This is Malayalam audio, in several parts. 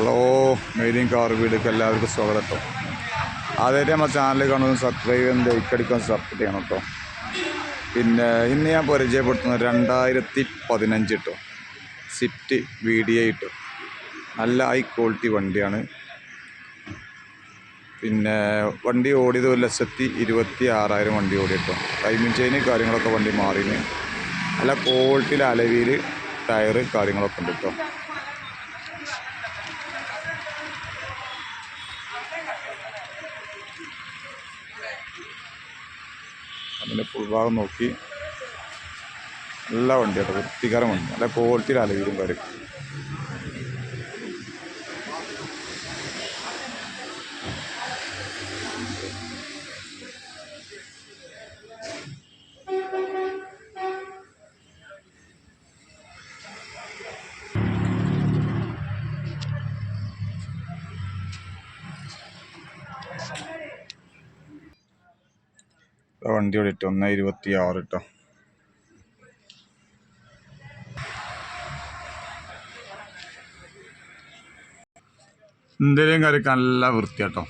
ഹലോ, മെയ്ഡിങ് കാർ വീഡിയോക്ക് എല്ലാവർക്കും സ്വാഗതം കേട്ടോ. ആദ്യമായിട്ട് നമ്മുടെ ചാനൽ കാണുന്നത് സബ്സ്ക്രൈബ് ചെയ്യാൻ ലൈക്ക് അടിക്കാൻ സപ്പോർട്ട് ചെയ്യണം കേട്ടോ. പിന്നെ ഇന്ന് ഞാൻ പരിചയപ്പെടുത്തുന്നത് 2015 കേട്ടോ, സ്വിഫ്റ്റ് VDI കേട്ടോ. നല്ല ഹൈ ക്വാളിറ്റി വണ്ടിയാണ്. പിന്നെ വണ്ടി ഓടിയത് 1,26,000 വണ്ടി ഓടി കേട്ടോ. ടൈമിങ് ചെയിന് കാര്യങ്ങളൊക്കെ വണ്ടി മാറിന്. നല്ല ക്വാളിറ്റിയിൽ അലവിയിൽ ടയറ് കാര്യങ്ങളൊക്കെ ഉണ്ട് കേട്ടോ. അതിൻ്റെ ഫുൾ ഭാഗം നോക്കി നല്ല വണ്ടി കേട്ടോ, വൃത്തികരം വണ്ടി, നല്ല ക്വാളിറ്റിയിൽ അലവിലും കാര്യം. വണ്ടി ഓടിയിട്ട് 1,26 കേട്ടോ. എന്തെങ്കിലും കാര്യമൊക്കെ നല്ല വൃത്തിയാട്ടോ.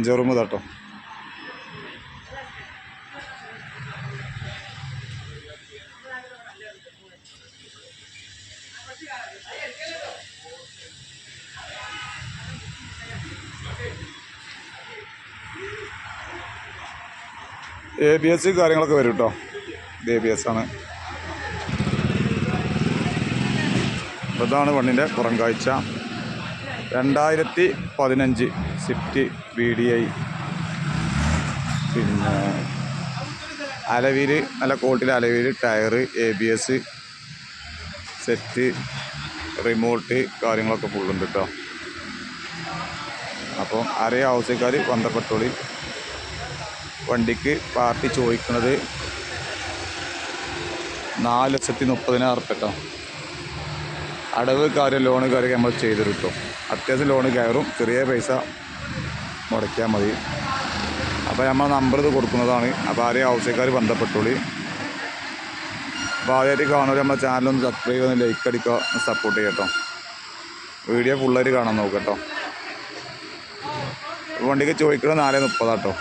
ജെറുമുതാട്ടോ. ABS കാര്യങ്ങളൊക്കെ വരും കേട്ടോ. ഇത് ABS ആണ്. ഇതാണ് വണ്ടിൻ്റെ പുറം കാഴ്ച. 2015 സ്വിഫ്റ്റ് VDI. പിന്നെ അലവിൽ നല്ല ക്വാളിറ്റിയിൽ Alavil tyre, ABS set, remote കാര്യങ്ങളൊക്കെ ഫുള്ളുണ്ട് കേട്ടോ. അപ്പോൾ അറിയാം ആവശ്യക്കാർ ബന്ധപ്പെട്ടോളി. വണ്ടിക്ക് പാർട്ടി ചോദിക്കുന്നത് 4,30,000 കേട്ടോ. അടവ് കാര്യം ലോണ് കാര്യമൊക്കെ നമ്മൾ ചെയ്ത് കിട്ടും. അത്യാവശ്യം ലോണ് കയറും, ചെറിയ പൈസ മുടക്കിയാൽ മതി. അപ്പോൾ നമ്മൾ നമ്പർ ഇത് കൊടുക്കുന്നതാണ്. അപ്പോൾ ആരെയും ആവശ്യക്കാർ ബന്ധപ്പെട്ടോളി. അപ്പോൾ ആദ്യമായിട്ട് കാണുമ്പോൾ നമ്മുടെ ചാനലൊന്ന് സബ്സ്ക്രൈബ് ചെയ്ത് ലൈക്ക് അടിക്കുക, സപ്പോർട്ട് ചെയ്യട്ടോ. വീഡിയോ ഫുള്ളായിട്ട് കാണാൻ നോക്കട്ടോ. വണ്ടിക്ക് ചോദിക്കുന്നത് 4,30 കേട്ടോ.